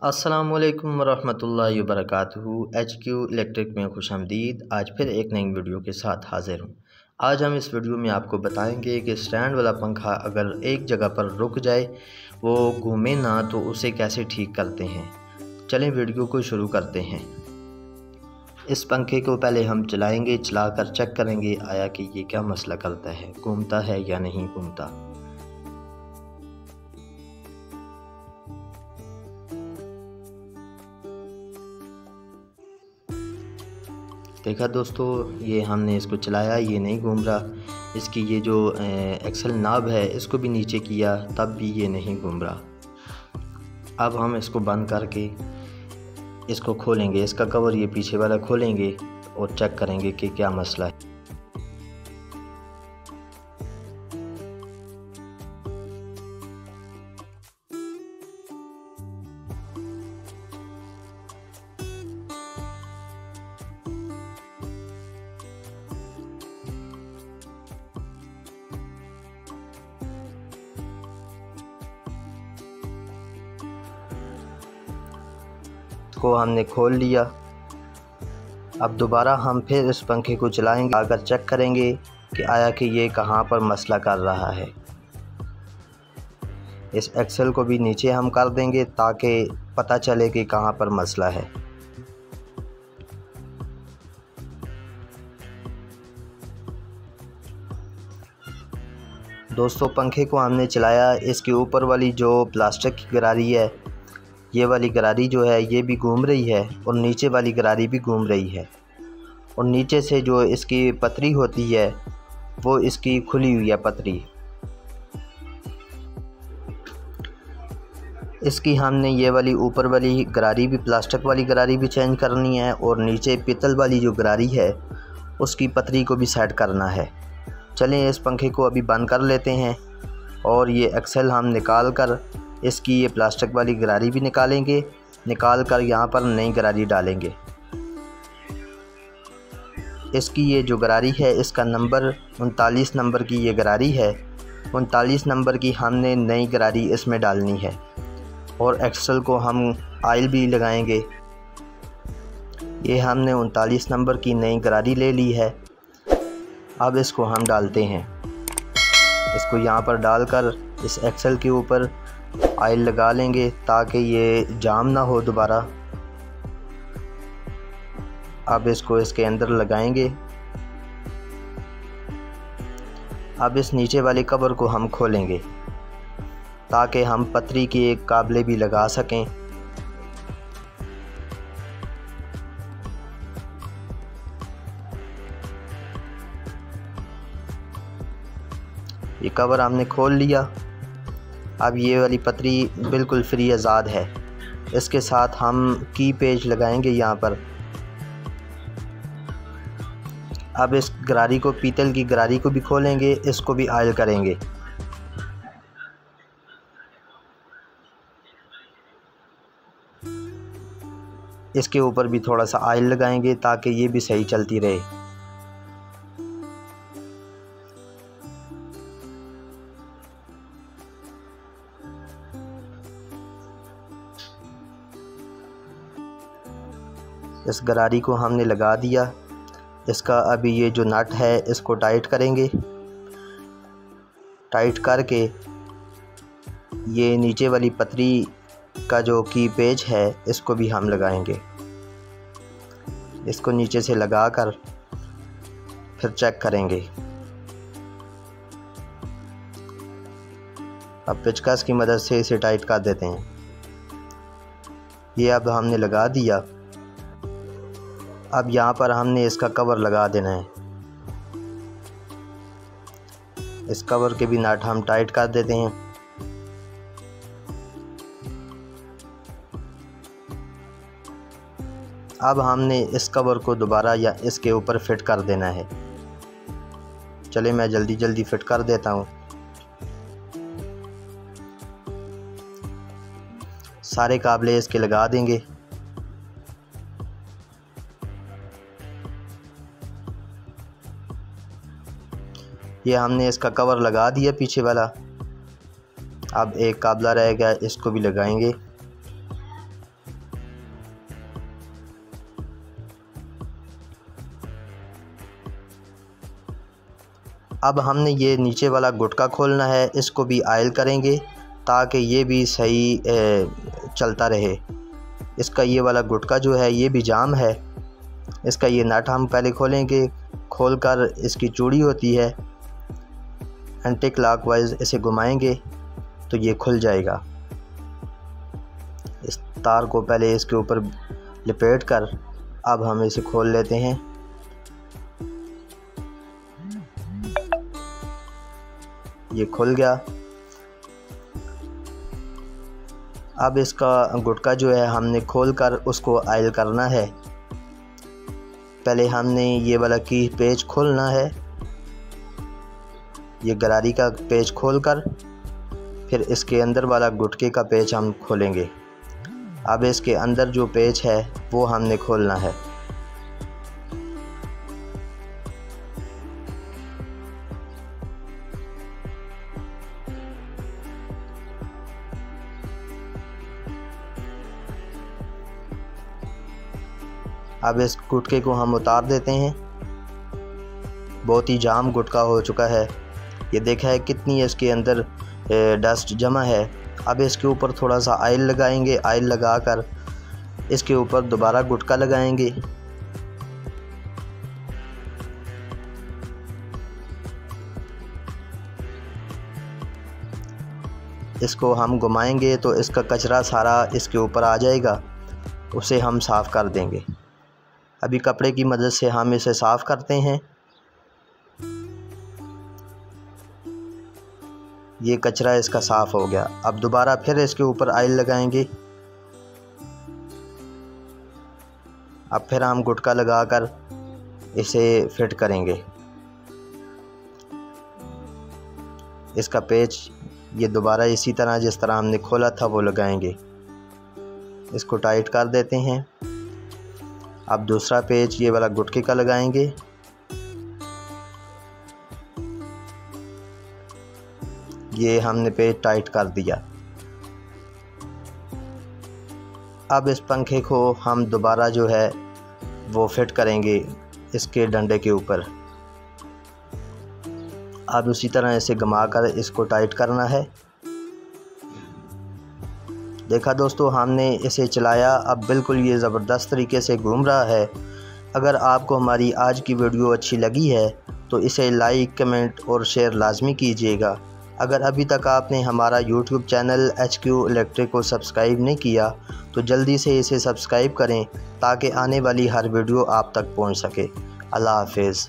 अस्सलामुअलैकुम वरहमतुल्लाहि वबरकातुहू। HQ electric में खुशामदीद। आज फिर एक नई वीडियो के साथ हाज़िर हूँ। आज हम इस वीडियो में आपको बताएंगे कि स्टैंड वाला पंखा अगर एक जगह पर रुक जाए, वो घूमे ना, तो उसे कैसे ठीक करते हैं। चलें वीडियो को शुरू करते हैं। इस पंखे को पहले हम चलाएंगे, चलाकर चेक करेंगे आया कि ये क्या मसला करता है, घूमता है या नहीं घूमता। देखा दोस्तों, ये हमने इसको चलाया, ये नहीं घूम रहा। इसकी ये जो एक्सल नाब है, इसको भी नीचे किया, तब भी ये नहीं घूम रहा। अब हम इसको बंद करके इसको खोलेंगे, इसका कवर ये पीछे वाला खोलेंगे और चेक करेंगे कि क्या मसला है। को हमने खोल लिया। अब दोबारा हम फिर इस पंखे को चलाएंगे, अगर चेक करेंगे कि आया कि ये कहाँ पर मसला कर रहा है। इस एक्सल को भी नीचे हम कर देंगे ताकि पता चले कि कहाँ पर मसला है। दोस्तों, पंखे को हमने चलाया, इसके ऊपर वाली जो प्लास्टिक की गरारी है, ये वाली गरारी जो है ये भी घूम रही है और नीचे वाली गरारी भी घूम रही है। और नीचे से जो इसकी पतरी होती है वो इसकी खुली हुई है पतरी। इसकी हमने ये वाली ऊपर वाली गरारी भी, प्लास्टिक वाली गरारी भी चेंज करनी है और नीचे पीतल वाली जो गरारी है उसकी पतरी को भी सेट करना है। चलें इस पंखे को अभी बंद कर लेते हैं और ये एक्सल हम निकाल कर इसकी ये प्लास्टिक वाली गरारी भी निकालेंगे, निकाल कर यहाँ पर नई गरारी डालेंगे। इसकी ये जो गरारी है, इसका नंबर 39 नंबर की ये गरारी है। 39 नंबर की हमने नई गरारी इसमें डालनी है और एक्सल को हम ऑयल भी लगाएंगे। ये हमने 39 नंबर की नई गरारी ले ली है। अब इसको हम डालते हैं। इसको यहाँ पर डालकर इस एक्सल के ऊपर ऑयल लगा लेंगे ताकि ये जाम ना हो दोबारा। अब इसको इसके अंदर लगाएंगे। अब इस नीचे वाले कवर को हम खोलेंगे ताकि हम पतरी के एक काबले भी लगा सकें। ये कवर हमने खोल लिया। अब ये वाली पतरी बिल्कुल फ्री आज़ाद है। इसके साथ हम की पेज लगाएंगे यहाँ पर। अब इस गरारी को, पीतल की गरारी को भी खोलेंगे, इसको भी ऑयल करेंगे। इसके ऊपर भी थोड़ा सा ऑयल लगाएंगे ताकि ये भी सही चलती रहे। इस गरारी को हमने लगा दिया। इसका अभी ये जो नट है इसको टाइट करेंगे। टाइट करके ये नीचे वाली पतरी का जो की पेज है इसको भी हम लगाएंगे। इसको नीचे से लगाकर फिर चेक करेंगे। अब पेचकस की मदद से इसे टाइट कर देते हैं। ये अब हमने लगा दिया। अब यहाँ पर हमने इसका कवर लगा देना है। इस कवर के भी नट हम टाइट कर देते हैं। अब हमने इस कवर को दोबारा या इसके ऊपर फिट कर देना है। चले मैं जल्दी जल्दी फिट कर देता हूँ। सारे काबले इसके लगा देंगे। ये हमने इसका कवर लगा दिया पीछे वाला। अब एक काबला रह गया, इसको भी लगाएंगे। अब हमने ये नीचे वाला गुटका खोलना है, इसको भी आयल करेंगे ताकि ये भी सही चलता रहे। इसका ये वाला गुटका जो है ये भी जाम है, इसका ये नट हम पहले खोलेंगे। खोलकर इसकी चूड़ी होती है, एंटी क्लॉकवाइज इसे घुमाएंगे तो ये खुल जाएगा। इस तार को पहले इसके ऊपर लपेट कर अब हम इसे खोल लेते हैं। ये खुल गया। अब इसका गुटका जो है हमने खोलकर उसको आयल करना है। पहले हमने ये वाला की पेच खोलना है, ये गरारी का पेच खोलकर फिर इसके अंदर वाला गुटके का पेच हम खोलेंगे। अब इसके अंदर जो पेच है वो हमने खोलना है। अब इस गुटके को हम उतार देते हैं। बहुत ही जाम गुटका हो चुका है, ये देखा है कितनी इसके अंदर डस्ट जमा है। अब इसके ऊपर थोड़ा सा ऑयल लगाएंगे, ऑयल लगाकर इसके ऊपर दोबारा गुटका लगाएंगे। इसको हम घुमाएंगे तो इसका कचरा सारा इसके ऊपर आ जाएगा, उसे हम साफ़ कर देंगे। अभी कपड़े की मदद से हम इसे साफ़ करते हैं। ये कचरा इसका साफ़ हो गया। अब दोबारा फिर इसके ऊपर ऑयल लगाएंगे। अब फिर हम गुटका लगाकर इसे फिट करेंगे। इसका पेच ये दोबारा इसी तरह जिस तरह हमने खोला था वो लगाएंगे। इसको टाइट कर देते हैं। अब दूसरा पेच ये वाला गुटके का लगाएंगे। ये हमने पेच टाइट कर दिया। अब इस पंखे को हम दोबारा जो है वो फिट करेंगे इसके डंडे के ऊपर। अब उसी तरह इसे घुमाकर इसको टाइट करना है। देखा दोस्तों, हमने इसे चलाया, अब बिल्कुल ये ज़बरदस्त तरीके से घूम रहा है। अगर आपको हमारी आज की वीडियो अच्छी लगी है तो इसे लाइक, कमेंट और शेयर लाजमी कीजिएगा। अगर अभी तक आपने हमारा यूट्यूब चैनल HQ इलेक्ट्रिक को सब्सक्राइब नहीं किया तो जल्दी से इसे सब्सक्राइब करें ताकि आने वाली हर वीडियो आप तक पहुंच सके। अल्लाह हाफिज़।